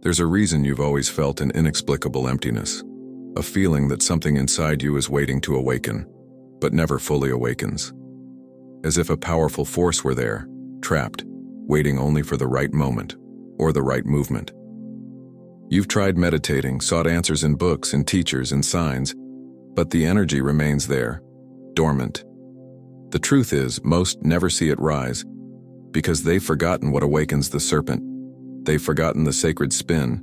There's a reason you've always felt an inexplicable emptiness, a feeling that something inside you is waiting to awaken, but never fully awakens. As if a powerful force were there, trapped, waiting only for the right moment or the right movement. You've tried meditating, sought answers in books, in teachers, in signs, but the energy remains there, dormant. The truth is, most never see it rise, because they've forgotten what awakens the serpent. They've forgotten the sacred spin,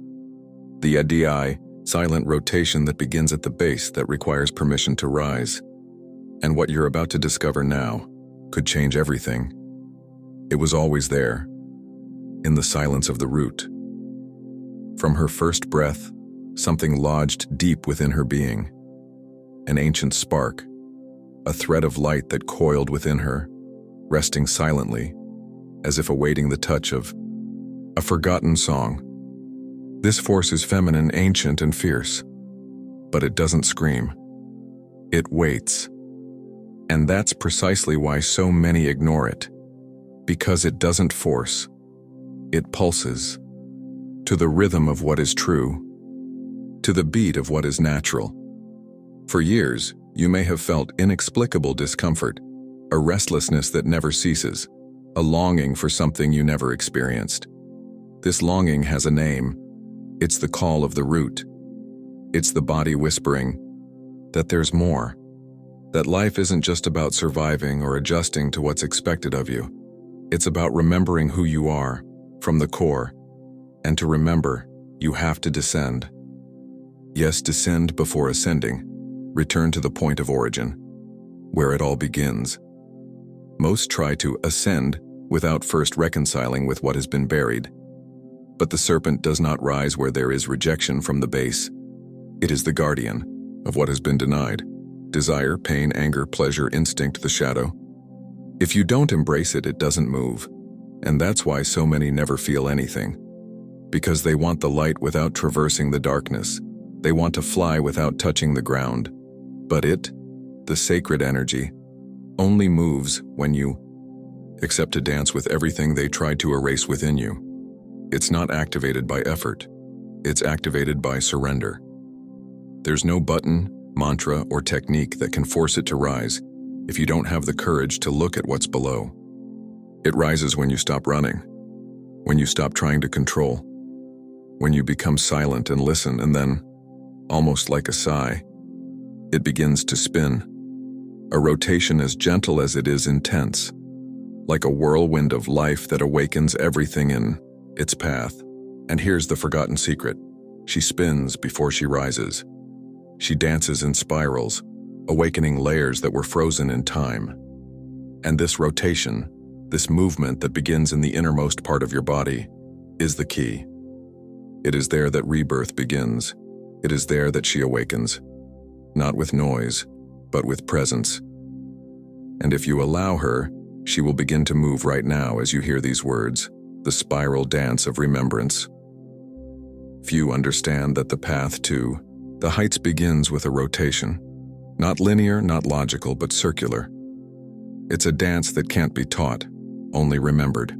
the ADI, silent rotation that begins at the base that requires permission to rise. And what you're about to discover now could change everything. It was always there, in the silence of the root. From her first breath, something lodged deep within her being. An ancient spark, a thread of light that coiled within her, resting silently, as if awaiting the touch of a forgotten song. This force is feminine, ancient, and fierce, but it doesn't scream. It waits. And that's precisely why so many ignore it, because it doesn't force. It pulses, to the rhythm of what is true, to the beat of what is natural. For years, you may have felt inexplicable discomfort, a restlessness that never ceases, a longing for something you never experienced. This longing has a name. It's the call of the root. It's the body whispering that there's more, that life isn't just about surviving or adjusting to what's expected of you. It's about remembering who you are from the core, and to remember, you have to descend. Yes, descend before ascending. Return to the point of origin, where it all begins. Most try to ascend without first reconciling with what has been buried. But the serpent does not rise where there is rejection from the base. It is the guardian of what has been denied. Desire, pain, anger, pleasure, instinct, the shadow. If you don't embrace it, it doesn't move. And that's why so many never feel anything. Because they want the light without traversing the darkness. They want to fly without touching the ground. But it, the sacred energy, only moves when you accept to dance with everything they tried to erase within you. It's not activated by effort. It's activated by surrender. There's no button, mantra, or technique that can force it to rise if you don't have the courage to look at what's below. It rises when you stop running, when you stop trying to control, when you become silent and listen, and then, almost like a sigh, it begins to spin. A rotation as gentle as it is intense, like a whirlwind of life that awakens everything in its path. And here's the forgotten secret. She spins before she rises. She dances in spirals, awakening layers that were frozen in time. And this rotation, this movement that begins in the innermost part of your body, is the key. It is there that rebirth begins. It is there that she awakens, not with noise, but with presence. And if you allow her, she will begin to move right now as you hear these words, the spiral dance of remembrance. Few understand that the path to the heights begins with a rotation, not linear, not logical, but circular. It's a dance that can't be taught, only remembered.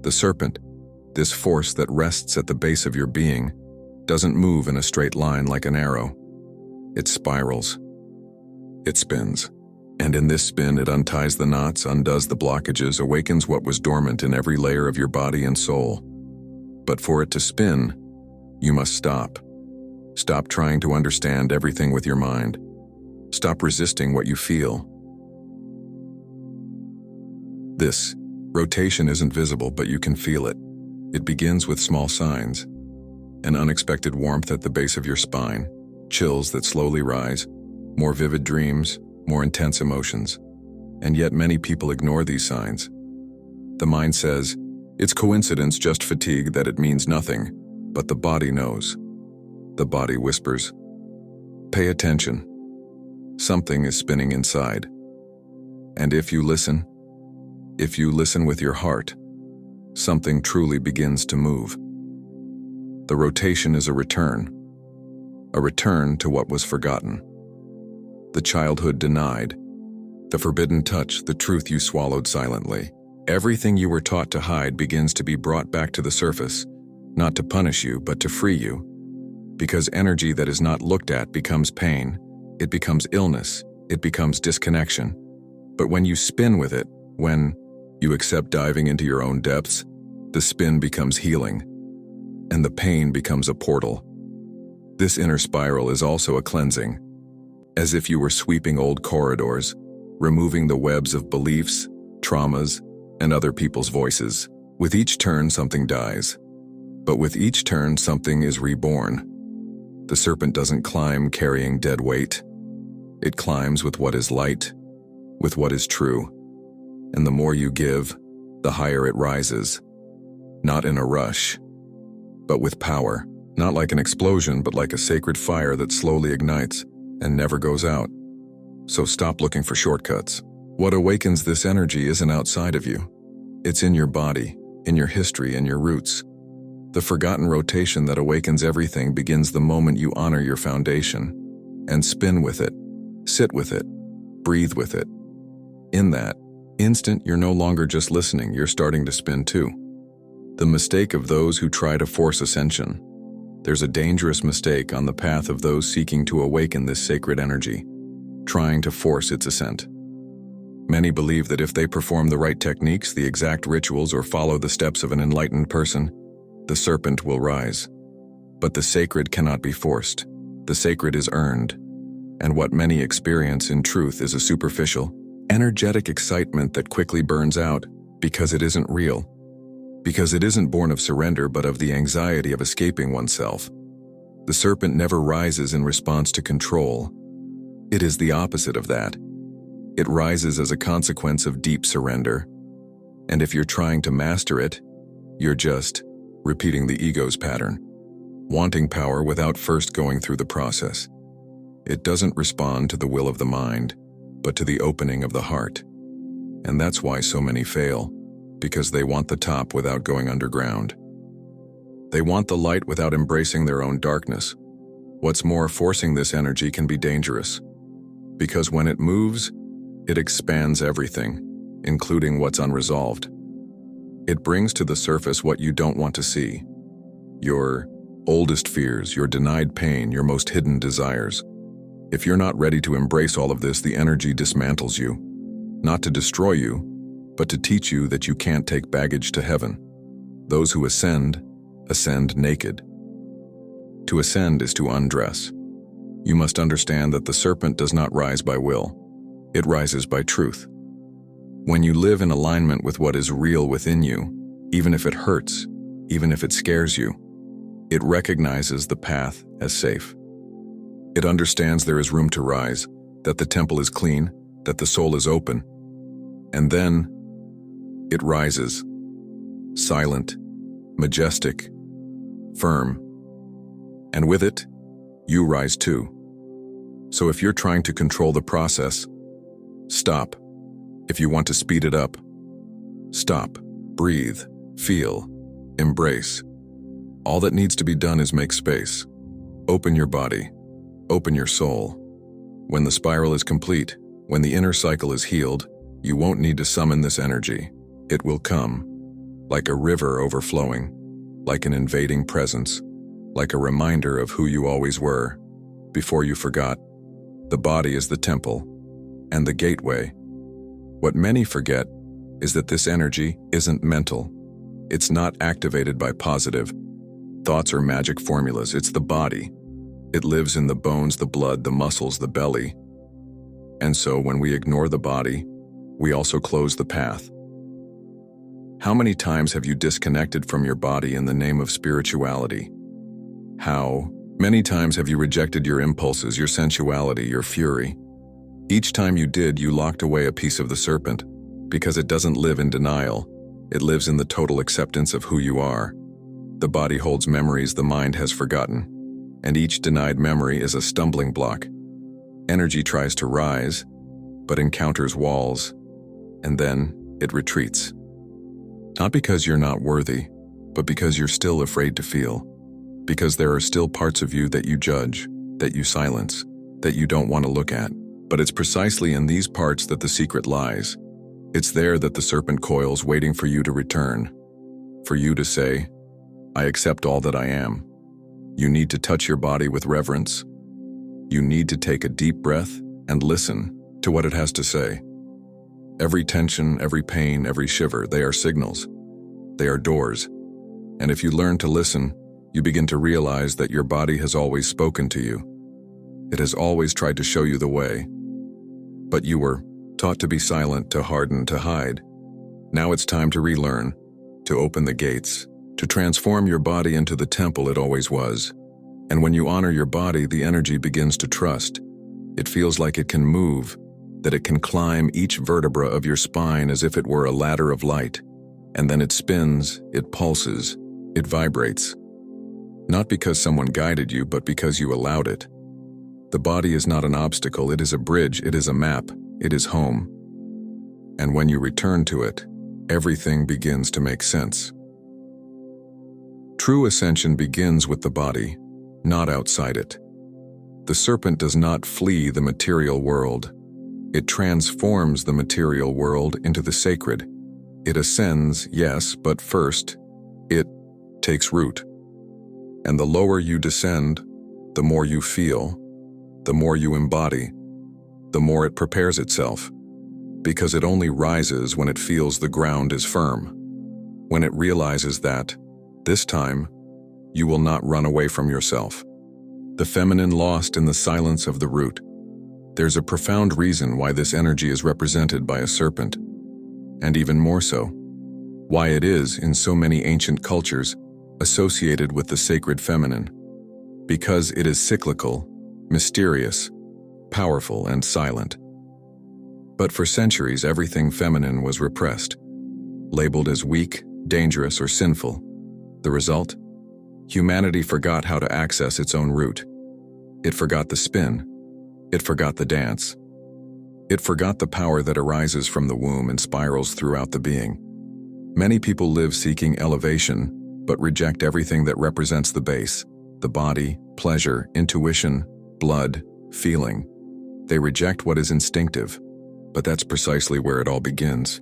The serpent, this force that rests at the base of your being, doesn't move in a straight line like an arrow. It spirals. It spins. And in this spin, it unties the knots, undoes the blockages, awakens what was dormant in every layer of your body and soul. But for it to spin, you must stop. Stop trying to understand everything with your mind. Stop resisting what you feel. This rotation isn't visible, but you can feel it. It begins with small signs. An unexpected warmth at the base of your spine, chills that slowly rise, more vivid dreams, more intense emotions. And yet many people ignore these signs. The mind says, it's coincidence, just fatigue, that it means nothing. But the body knows. The body whispers, pay attention. Something is spinning inside. And if you listen with your heart, something truly begins to move. The rotation is a return to what was forgotten. The childhood denied, the forbidden touch, the truth you swallowed silently. Everything you were taught to hide begins to be brought back to the surface, not to punish you, but to free you. Because energy that is not looked at becomes pain, it becomes illness, it becomes disconnection. But when you spin with it, when you accept diving into your own depths, the spin becomes healing, and the pain becomes a portal. This inner spiral is also a cleansing, as if you were sweeping old corridors, removing the webs of beliefs, traumas, and other people's voices. With each turn, something dies. But with each turn, something is reborn. The serpent doesn't climb carrying dead weight. It climbs with what is light, with what is true. And the more you give, the higher it rises. Not in a rush, but with power. Not like an explosion, but like a sacred fire that slowly ignites and never goes out. So stop looking for shortcuts. What awakens this energy isn't outside of you. It's in your body, in your history, and your roots. The forgotten rotation that awakens everything begins the moment you honor your foundation and spin with it, sit with it, breathe with it. In that instant, you're no longer just listening, you're starting to spin too. The mistake of those who try to force ascension. There's a dangerous mistake on the path of those seeking to awaken this sacred energy, trying to force its ascent. Many believe that if they perform the right techniques, the exact rituals, or follow the steps of an enlightened person, the serpent will rise. But the sacred cannot be forced. The sacred is earned. And what many experience in truth is a superficial, energetic excitement that quickly burns out because it isn't real. Because it isn't born of surrender, but of the anxiety of escaping oneself. The serpent never rises in response to control. It is the opposite of that. It rises as a consequence of deep surrender. And if you're trying to master it, you're just repeating the ego's pattern, wanting power without first going through the process. It doesn't respond to the will of the mind, but to the opening of the heart. And that's why so many fail. Because they want the top without going underground. They want the light without embracing their own darkness. What's more, forcing this energy can be dangerous. Because when it moves, it expands everything, including what's unresolved. It brings to the surface what you don't want to see. Your oldest fears, your denied pain, your most hidden desires. If you're not ready to embrace all of this, the energy dismantles you. Not to destroy you, but to teach you that you can't take baggage to heaven. Those who ascend, ascend naked. To ascend is to undress. You must understand that the serpent does not rise by will. It rises by truth. When you live in alignment with what is real within you, even if it hurts, even if it scares you, it recognizes the path as safe. It understands there is room to rise, that the temple is clean, that the soul is open, and then it rises, silent, majestic, firm, and with it, you rise too. So if you're trying to control the process, stop. If you want to speed it up, stop, breathe, feel, embrace. All that needs to be done is make space. Open your body, open your soul. When the spiral is complete, when the inner cycle is healed, you won't need to summon this energy. It will come, like a river overflowing, like an invading presence, like a reminder of who you always were, before you forgot. The body is the temple, and the gateway. What many forget is that this energy isn't mental. It's not activated by positive thoughts or magic formulas. It's the body. It lives in the bones, the blood, the muscles, the belly. And so when we ignore the body, we also close the path. How many times have you disconnected from your body in the name of spirituality? How many times have you rejected your impulses, your sensuality, your fury? Each time you did, you locked away a piece of the serpent, because it doesn't live in denial. It lives in the total acceptance of who you are. The body holds memories the mind has forgotten, and each denied memory is a stumbling block. Energy tries to rise, but encounters walls, and then it retreats. Not because you're not worthy, but because you're still afraid to feel. Because there are still parts of you that you judge, that you silence, that you don't want to look at. But it's precisely in these parts that the secret lies. It's there that the serpent coils, waiting for you to return. For you to say, I accept all that I am. You need to touch your body with reverence. You need to take a deep breath and listen to what it has to say. Every tension, every pain, every shiver, they are signals. They are doors. And if you learn to listen, you begin to realize that your body has always spoken to you. It has always tried to show you the way. But you were taught to be silent, to harden, to hide. Now it's time to relearn, to open the gates, to transform your body into the temple it always was. And when you honor your body, the energy begins to trust. It feels like it can move, that it can climb each vertebra of your spine as if it were a ladder of light. And then it spins, it pulses, it vibrates. Not because someone guided you, but because you allowed it. The body is not an obstacle, it is a bridge, it is a map, it is home. And when you return to it, everything begins to make sense. True ascension begins with the body, not outside it. The serpent does not flee the material world. It transforms the material world into the sacred. It ascends, yes, but first, it takes root. And the lower you descend, the more you feel, the more you embody, the more it prepares itself, because it only rises when it feels the ground is firm, when it realizes that, this time, you will not run away from yourself. The feminine lost in the silence of the root. There's a profound reason why this energy is represented by a serpent, and even more so, why it is, in so many ancient cultures, associated with the sacred feminine, because it is cyclical, mysterious, powerful, and silent. But for centuries, everything feminine was repressed, labeled as weak, dangerous, or sinful. The result? Humanity forgot how to access its own root. It forgot the spin. It forgot the dance. It forgot the power that arises from the womb and spirals throughout the being. Many people live seeking elevation, but reject everything that represents the base, the body, pleasure, intuition, blood, feeling. They reject what is instinctive, but that's precisely where it all begins.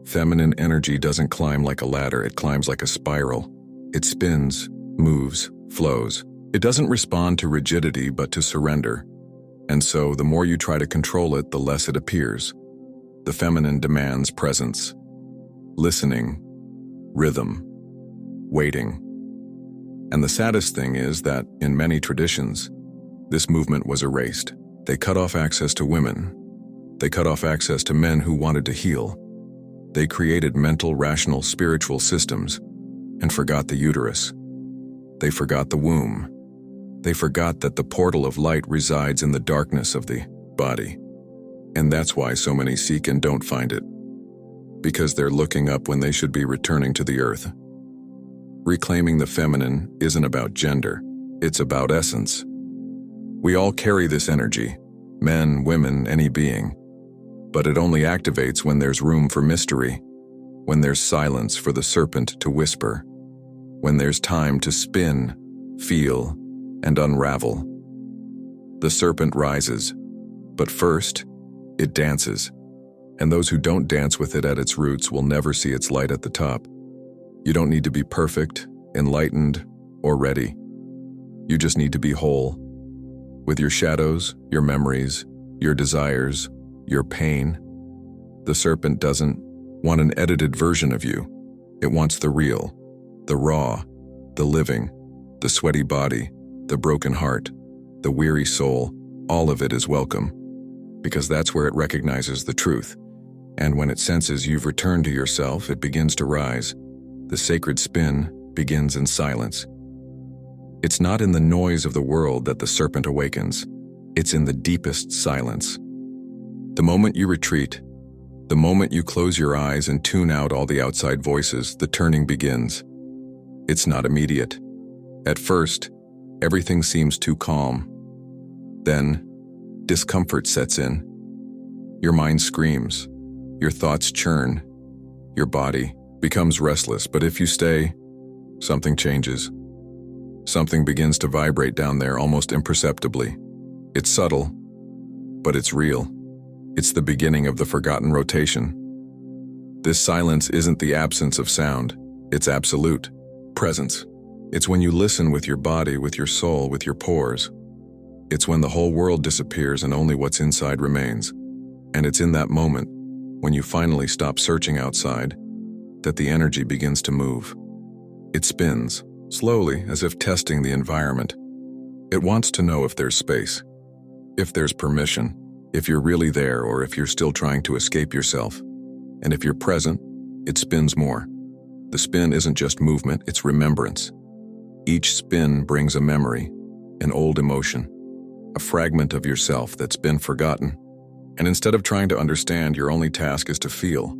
Feminine energy doesn't climb like a ladder, it climbs like a spiral. It spins, moves, flows. It doesn't respond to rigidity, but to surrender. And so, the more you try to control it, the less it appears. The feminine demands presence, listening, rhythm, waiting. And the saddest thing is that, in many traditions, this movement was erased. They cut off access to women. They cut off access to men who wanted to heal. They created mental, rational, spiritual systems and forgot the uterus. They forgot the womb. They forgot that the portal of light resides in the darkness of the body. And that's why so many seek and don't find it. Because they're looking up when they should be returning to the earth. Reclaiming the feminine isn't about gender, it's about essence. We all carry this energy, men, women, any being. But it only activates when there's room for mystery, when there's silence for the serpent to whisper, when there's time to spin, feel, and unravel. The serpent rises, but first, it dances. And those who don't dance with it at its roots will never see its light at the top. You don't need to be perfect, enlightened, or ready. You just need to be whole. With your shadows, your memories, your desires, your pain. The serpent doesn't want an edited version of you. It wants the real, the raw, the living, the sweaty body, the broken heart, the weary soul. All of it is welcome, because that's where it recognizes the truth. And when it senses you've returned to yourself, it begins to rise. The sacred spin begins in silence. It's not in the noise of the world that the serpent awakens. It's in the deepest silence. The moment you retreat, the moment you close your eyes and tune out all the outside voices, the turning begins. It's not immediate. At first, everything seems too calm. Then, discomfort sets in. Your mind screams. Your thoughts churn. Your body becomes restless, but if you stay, something changes. Something begins to vibrate down there almost imperceptibly. It's subtle, but it's real. It's the beginning of the forgotten rotation. This silence isn't the absence of sound, it's absolute presence. It's when you listen with your body, with your soul, with your pores. It's when the whole world disappears and only what's inside remains. And it's in that moment, when you finally stop searching outside, that the energy begins to move. It spins, slowly, as if testing the environment. It wants to know if there's space, if there's permission, if you're really there or if you're still trying to escape yourself. And if you're present, it spins more. The spin isn't just movement, it's remembrance. Each spin brings a memory, an old emotion, a fragment of yourself that's been forgotten. And instead of trying to understand, your only task is to feel.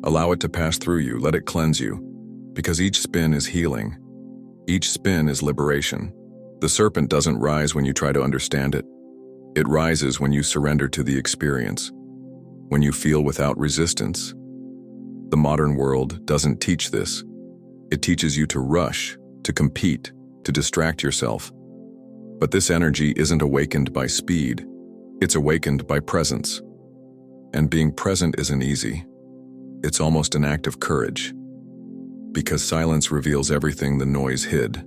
Allow it to pass through you, let it cleanse you, because each spin is healing. Each spin is liberation. The serpent doesn't rise when you try to understand it. It rises when you surrender to the experience, when you feel without resistance. The modern world doesn't teach this. It teaches you to rush, to compete, to distract yourself. But this energy isn't awakened by speed. It's awakened by presence. And being present isn't easy. It's almost an act of courage, because silence reveals everything the noise hid.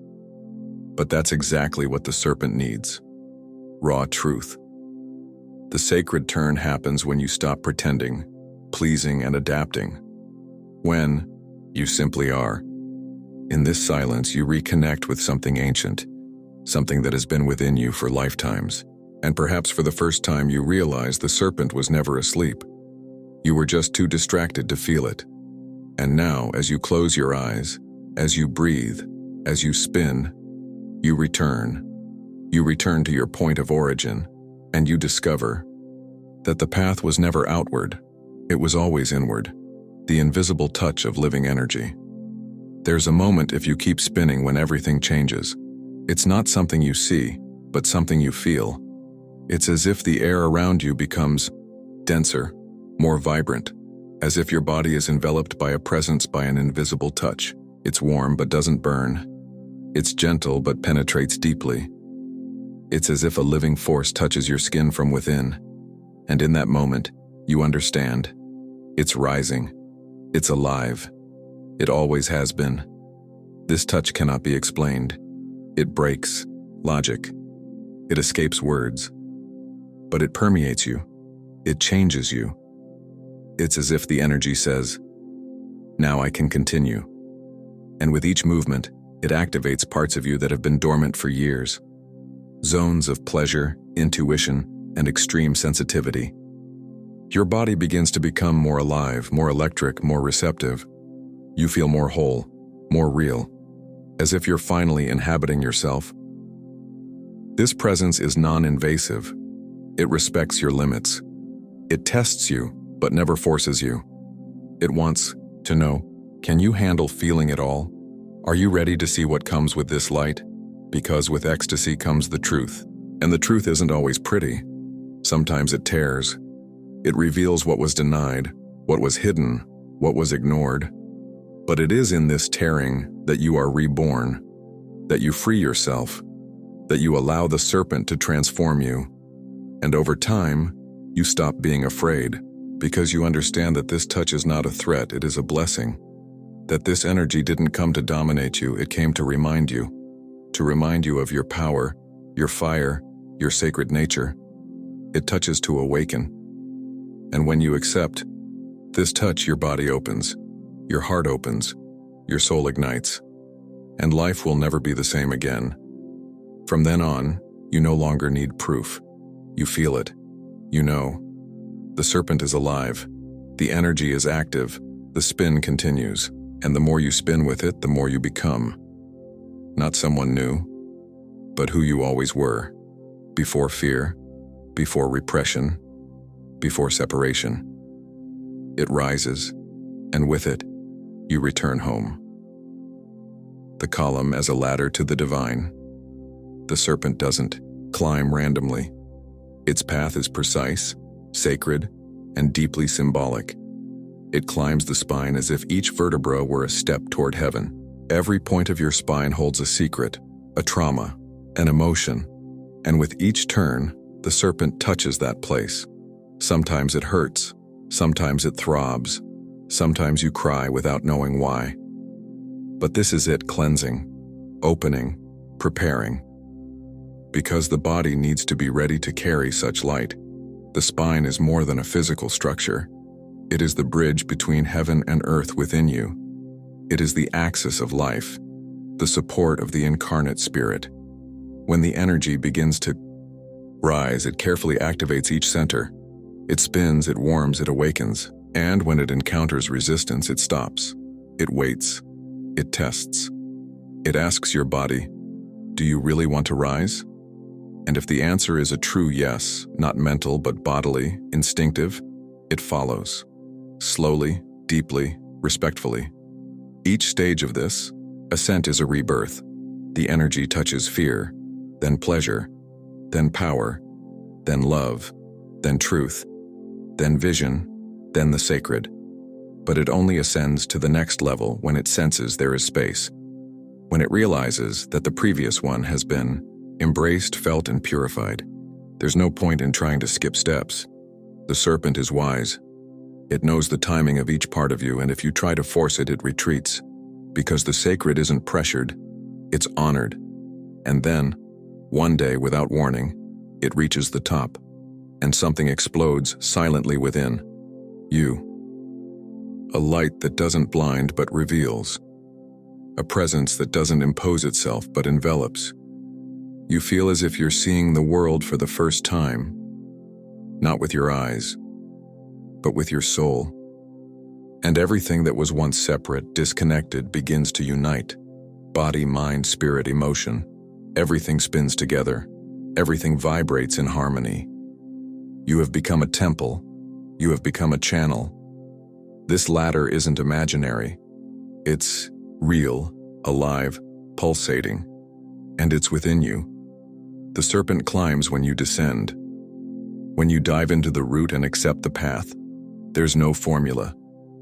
But that's exactly what the serpent needs: raw truth. The sacred turn happens when you stop pretending, pleasing, and adapting. When you simply are. In this silence, you reconnect with something ancient, something that has been within you for lifetimes. And perhaps for the first time you realize the serpent was never asleep. You were just too distracted to feel it. And now, as you close your eyes, as you breathe, as you spin, you return. You return to your point of origin, and you discover that the path was never outward, it was always inward, the invisible touch of living energy. There's a moment if you keep spinning when everything changes. It's not something you see, but something you feel. It's as if the air around you becomes denser, more vibrant, as if your body is enveloped by a presence, by an invisible touch. It's warm but doesn't burn. It's gentle but penetrates deeply. It's as if a living force touches your skin from within. And in that moment, you understand. It's rising. It's alive. It always has been. This touch cannot be explained. It breaks logic. It escapes words. But it permeates you. It changes you. It's as if the energy says, "Now I can continue." And with each movement, it activates parts of you that have been dormant for years. Zones of pleasure, intuition, and extreme sensitivity. Your body begins to become more alive, more electric, more receptive. You feel more whole, more real, as if you're finally inhabiting yourself. This presence is non-invasive. It respects your limits. It tests you, but never forces you. It wants to know, can you handle feeling it all? Are you ready to see what comes with this light? Because with ecstasy comes the truth. And the truth isn't always pretty. Sometimes it tears. It reveals what was denied, what was hidden, what was ignored. But it is in this tearing that you are reborn, that you free yourself, that you allow the serpent to transform you. And over time, you stop being afraid, because you understand that this touch is not a threat, it is a blessing. That this energy didn't come to dominate you, it came to remind you of your power, your fire, your sacred nature. It touches to awaken. And when you accept this touch, your body opens, your heart opens, your soul ignites, and life will never be the same again. From then on, you no longer need proof. You feel it. You know. The serpent is alive. The energy is active. The spin continues. And the more you spin with it, the more you become. Not someone new, but who you always were. Before fear, before repression, before separation. It rises, and with it, you return home. The column as a ladder to the divine. The serpent doesn't climb randomly. Its path is precise, sacred, and deeply symbolic. It climbs the spine as if each vertebra were a step toward heaven. Every point of your spine holds a secret, a trauma, an emotion, and with each turn, the serpent touches that place. Sometimes it hurts, sometimes it throbs, sometimes you cry without knowing why. But this is it cleansing. opening, preparing. Because the body needs to be ready to carry such light. The spine is more than a physical structure. It is the bridge between heaven and earth within you. It is the axis of life, the support of the incarnate spirit. When the energy begins to rise, it carefully activates each center. It spins, it warms, it awakens. And when it encounters resistance, it stops. It waits. It tests. It asks your body, do you really want to rise? And if the answer is a true yes, not mental but bodily, instinctive, it follows. Slowly, deeply, respectfully. Each stage of this ascent is a rebirth. The energy touches fear, then pleasure, then power, then love, then truth, then vision, then the sacred. But it only ascends to the next level when it senses there is space. When it realizes that the previous one has been embraced, felt, and purified. There's no point in trying to skip steps. The serpent is wise. It knows the timing of each part of you, and if you try to force it, it retreats. Because the sacred isn't pressured, it's honored. And then, one day, without warning, it reaches the top, and something explodes silently within you. A light that doesn't blind but reveals. A presence that doesn't impose itself but envelops. You feel as if you're seeing the world for the first time, not with your eyes, but with your soul. And everything that was once separate, disconnected, begins to unite. Body, mind, spirit, emotion. Everything spins together. Everything vibrates in harmony. You have become a temple. You have become a channel. This ladder isn't imaginary. It's real, alive, pulsating. And it's within you. The serpent climbs when you descend. When you dive into the root and accept the path, there's no formula.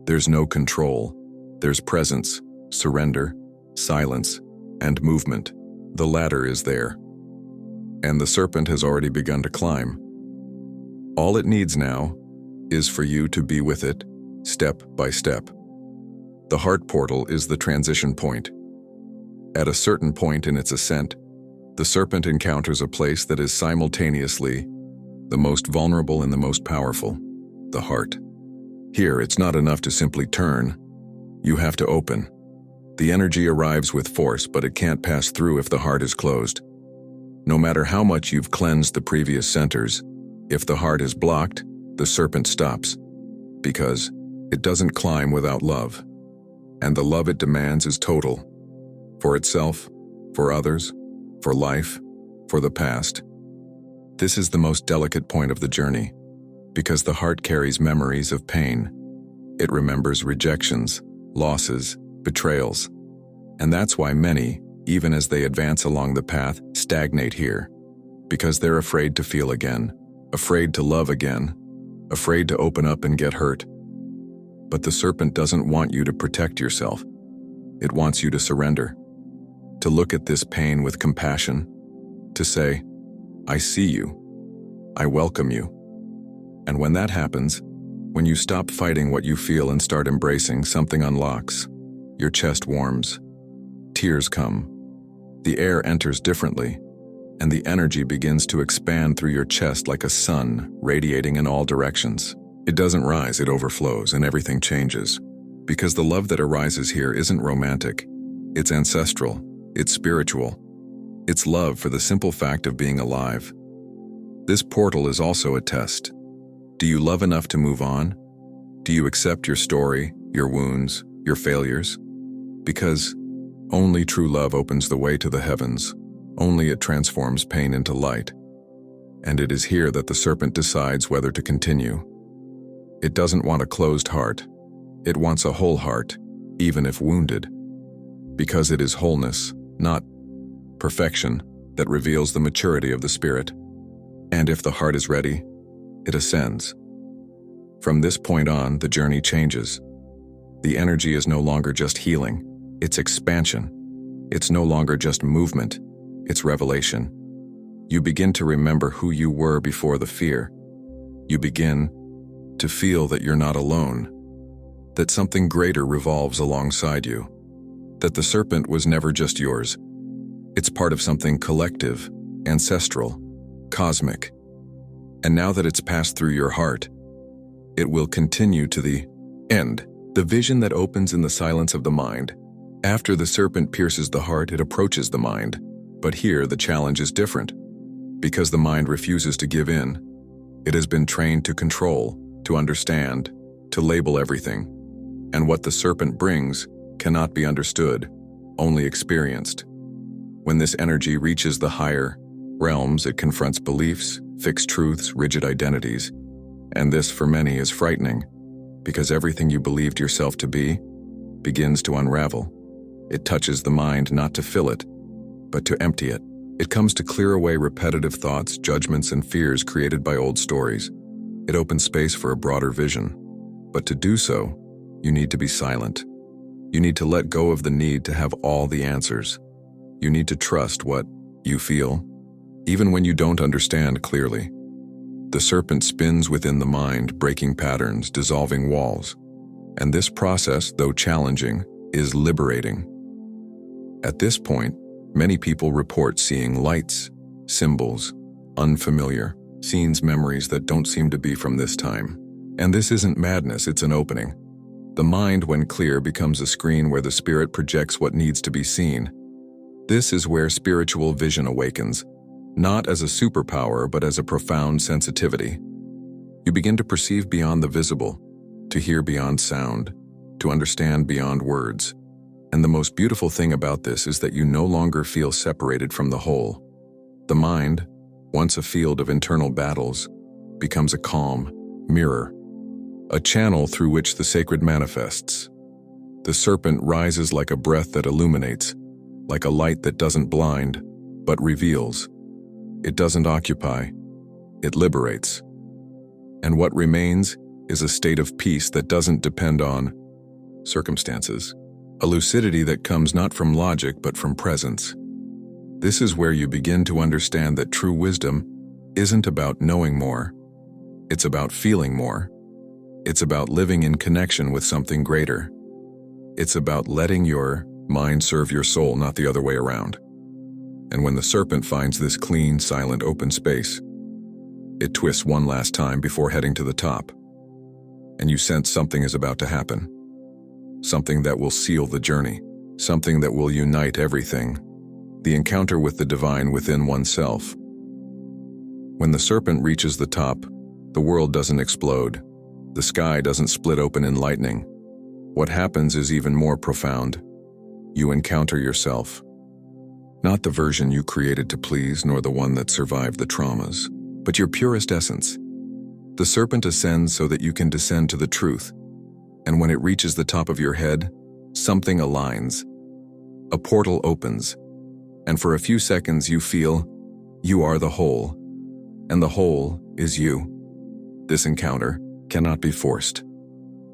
There's no control. There's presence, surrender, silence, and movement. The ladder is there. And the serpent has already begun to climb. All it needs now is for you to be with it, step by step. The heart portal is the transition point. At a certain point in its ascent, the serpent encounters a place that is simultaneously the most vulnerable and the most powerful, the heart. Here, it's not enough to simply turn. You have to open. The energy arrives with force, but it can't pass through if the heart is closed. No matter how much you've cleansed the previous centers, if the heart is blocked, the serpent stops. Because it doesn't climb without love. And the love it demands is total. For itself, for others, for life, for the past. This is the most delicate point of the journey, because the heart carries memories of pain. It remembers rejections, losses, betrayals. And that's why many, even as they advance along the path, stagnate here. Because they're afraid to feel again, afraid to love again, afraid to open up and get hurt. But the serpent doesn't want you to protect yourself. It wants you to surrender. To look at this pain with compassion, to say, I see you, I welcome you. And when that happens, when you stop fighting what you feel and start embracing, something unlocks. Your chest warms, tears come, the air enters differently, and the energy begins to expand through your chest like a sun radiating in all directions. It doesn't rise, it overflows, and everything changes. Because the love that arises here isn't romantic, it's ancestral. It's spiritual. It's love for the simple fact of being alive. This portal is also a test. Do you love enough to move on? Do you accept your story, your wounds, your failures? Because only true love opens the way to the heavens. Only it transforms pain into light. And it is here that the serpent decides whether to continue. It doesn't want a closed heart. It wants a whole heart, even if wounded. Because it is wholeness, not perfection, that reveals the maturity of the spirit. And if the heart is ready, it ascends. From this point on, the journey changes. The energy is no longer just healing, it's expansion. It's no longer just movement, it's revelation. You begin to remember who you were before the fear. You begin to feel that you're not alone, that something greater revolves alongside you. That the serpent was never just yours, It's part of something collective, ancestral, cosmic. And now that it's passed through your heart, it will continue to the end. The vision that opens in the silence of the mind. After the serpent pierces the heart, it approaches the mind. But here the challenge is different. Because the mind refuses to give in, it has been trained to control, to understand, to label everything. And what the serpent brings cannot be understood, only experienced. When this energy reaches the higher realms, it confronts beliefs, fixed truths, rigid identities. And this, for many, is frightening, because everything you believed yourself to be begins to unravel. It touches the mind not to fill it, but to empty it. It comes to clear away repetitive thoughts, judgments, and fears created by old stories. It opens space for a broader vision. But to do so, you need to be silent. You need to let go of the need to have all the answers. You need to trust what you feel, even when you don't understand clearly. The serpent spins within the mind, breaking patterns, dissolving walls. And this process, though challenging, is liberating. At this point, many people report seeing lights, symbols, unfamiliar scenes, memories that don't seem to be from this time. And this isn't madness, it's an opening. The mind, when clear, becomes a screen where the spirit projects what needs to be seen. This is where spiritual vision awakens, not as a superpower, but as a profound sensitivity. You begin to perceive beyond the visible, to hear beyond sound, to understand beyond words. And the most beautiful thing about this is that you no longer feel separated from the whole. The mind, once a field of internal battles, becomes a calm mirror, a channel through which the sacred manifests. The serpent rises like a breath that illuminates, like a light that doesn't blind, but reveals. It doesn't occupy, it liberates. And what remains is a state of peace that doesn't depend on circumstances, a lucidity that comes not from logic but from presence. This is where you begin to understand that true wisdom isn't about knowing more, it's about feeling more. It's about living in connection with something greater. It's about letting your mind serve your soul, not the other way around. And when the serpent finds this clean, silent, open space, it twists one last time before heading to the top. And you sense something is about to happen. Something that will seal the journey. Something that will unite everything. The encounter with the divine within oneself. When the serpent reaches the top, the world doesn't explode. The sky doesn't split open in lightning. What happens is even more profound. You encounter yourself. Not the version you created to please, nor the one that survived the traumas, but your purest essence. The serpent ascends so that you can descend to the truth. And when it reaches the top of your head, something aligns. A portal opens. And for a few seconds you feel you are the whole. And the whole is you. This encounter cannot be forced.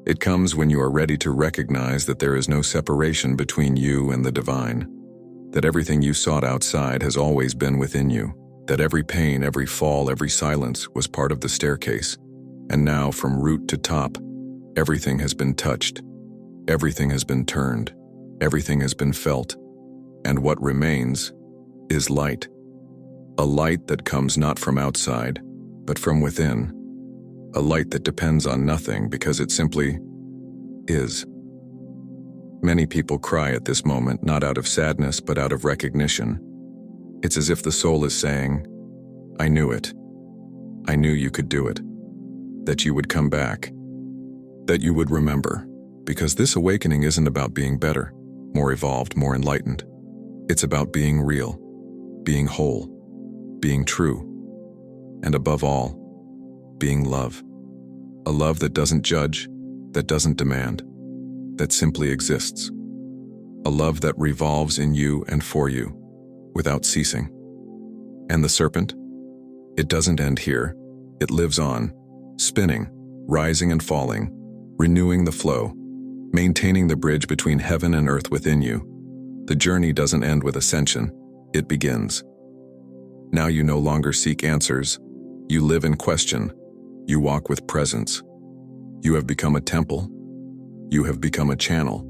It comes when you are ready to recognize that there is no separation between you and the divine, that everything you sought outside has always been within you, that every pain, every fall, every silence was part of the staircase, and now from root to top, everything has been touched, everything has been turned, everything has been felt, and what remains is light. A light that comes not from outside, but from within. A light that depends on nothing because it simply is. Many people cry at this moment, not out of sadness, but out of recognition. It's as if the soul is saying, I knew it. I knew you could do it. That you would come back. That you would remember. Because this awakening isn't about being better, more evolved, more enlightened. It's about being real, being whole, being true, and above all, being love. A love that doesn't judge, that doesn't demand, that simply exists. A love that revolves in you and for you, without ceasing. And the serpent? It doesn't end here. It lives on, spinning, rising and falling, renewing the flow, maintaining the bridge between heaven and earth within you. The journey doesn't end with ascension, it begins. Now you no longer seek answers. You live in question. You walk with presence. You have become a temple. You have become a channel.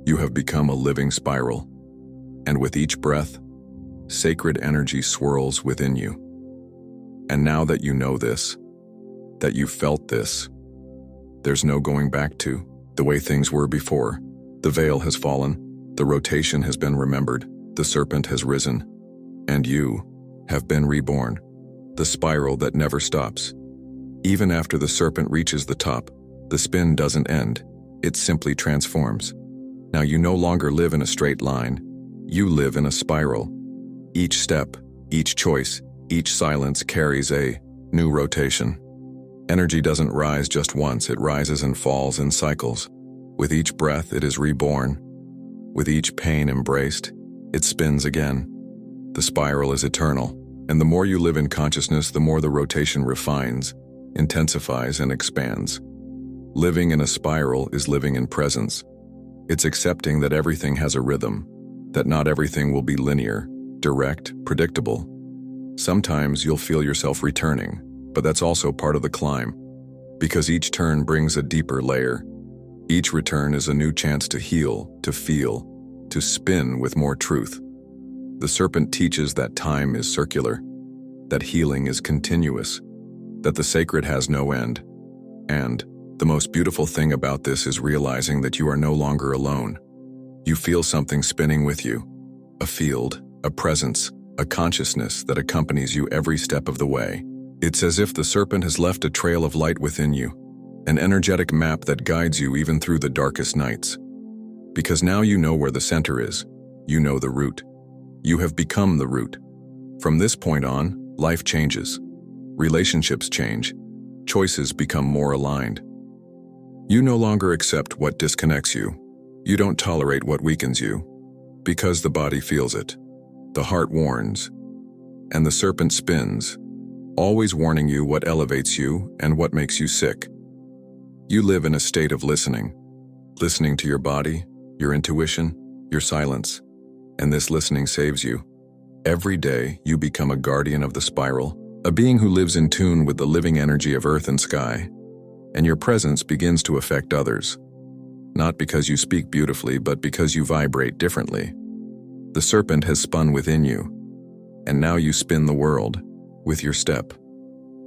You have become a living spiral. And with each breath, sacred energy swirls within you. And now that you know this, that you've felt this, there's no going back to the way things were before. The veil has fallen, the rotation has been remembered, the serpent has risen, and you have been reborn. The spiral that never stops. Even after the serpent reaches the top, the spin doesn't end, it simply transforms. Now you no longer live in a straight line, you live in a spiral. Each step, each choice, each silence carries a new rotation. Energy doesn't rise just once, it rises and falls in cycles. With each breath, it is reborn. With each pain embraced, it spins again. The spiral is eternal, and the more you live in consciousness, the more the rotation refines, intensifies, and expands. Living in a spiral is living in presence. It's accepting that everything has a rhythm, that not everything will be linear, direct, predictable. Sometimes you'll feel yourself returning, but that's also part of the climb, because each turn brings a deeper layer. Each return is a new chance to heal, to feel, to spin with more truth. The serpent teaches that time is circular, that healing is continuous, that the sacred has no end. And the most beautiful thing about this is realizing that you are no longer alone. You feel something spinning with you, a field, a presence, a consciousness that accompanies you every step of the way. It's as if the serpent has left a trail of light within you, an energetic map that guides you even through the darkest nights. Because now you know where the center is, you know the root. You have become the root. From this point on, life changes. Relationships change. Choices become more aligned. You no longer accept what disconnects you. You don't tolerate what weakens you. Because the body feels it. The heart warns. And the serpent spins, always warning you what elevates you and what makes you sick. You live in a state of listening. Listening to your body, your intuition, your silence. And this listening saves you. Every day, you become a guardian of the spiral, a being who lives in tune with the living energy of earth and sky. And your presence begins to affect others. Not because you speak beautifully, but because you vibrate differently. The serpent has spun within you, and now you spin the world with your step.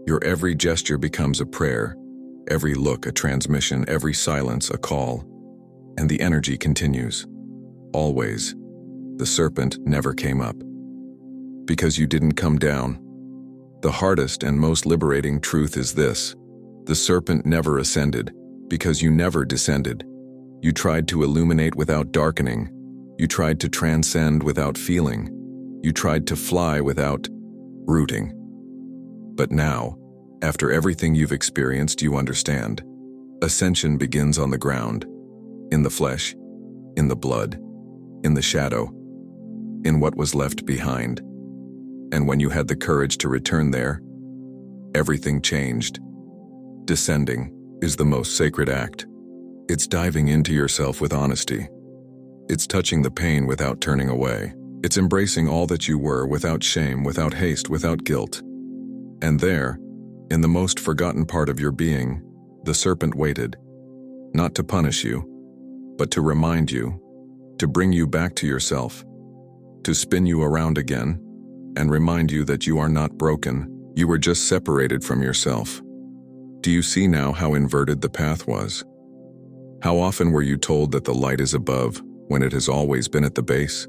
Your every gesture becomes a prayer, every look a transmission, every silence a call. And the energy continues. Always. The serpent never came up. Because you didn't come down. The hardest and most liberating truth is this. The serpent never ascended, because you never descended. You tried to illuminate without darkening. You tried to transcend without feeling. You tried to fly without rooting. But now, after everything you've experienced, you understand. Ascension begins on the ground, in the flesh, in the blood, in the shadow, in what was left behind. And when you had the courage to return there, everything changed. Descending is the most sacred act. It's diving into yourself with honesty. It's touching the pain without turning away. It's embracing all that you were without shame, without haste, without guilt. And there, in the most forgotten part of your being, the serpent waited, not to punish you, but to remind you, to bring you back to yourself, to spin you around again, and remind you that you are not broken, you were just separated from yourself. Do you see now how inverted the path was? How often were you told that the light is above when it has always been at the base?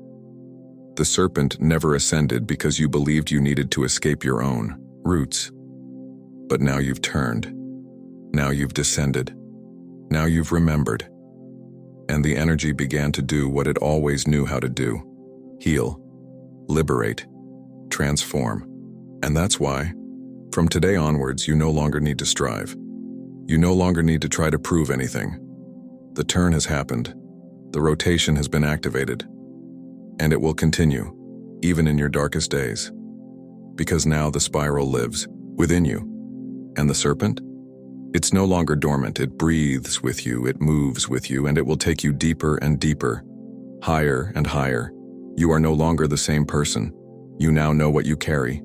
The serpent never ascended because you believed you needed to escape your own roots. But now you've turned. Now you've descended. Now you've remembered. And the energy began to do what it always knew how to do. Heal. Liberate. Transform. And that's why, from today onwards, you no longer need to strive. You no longer need to try to prove anything. The turn has happened. The rotation has been activated. And it will continue, even in your darkest days. Because now the spiral lives within you. And the serpent? It's no longer dormant. It breathes with you, it moves with you, and it will take you deeper and deeper, higher and higher. You are no longer the same person. You now know what you carry.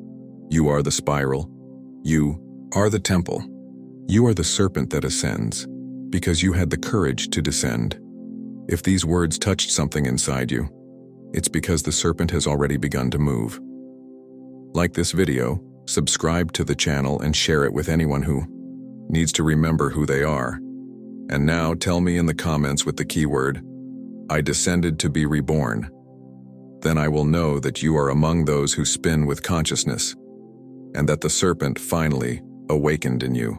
You are the spiral. You are the temple. You are the serpent that ascends, because you had the courage to descend. If these words touched something inside you, it's because the serpent has already begun to move. Like this video, subscribe to the channel and share it with anyone who needs to remember who they are. And now tell me in the comments with the keyword, "I descended to be reborn." Then I will know that you are among those who spin with consciousness, and that the serpent finally awakened in you.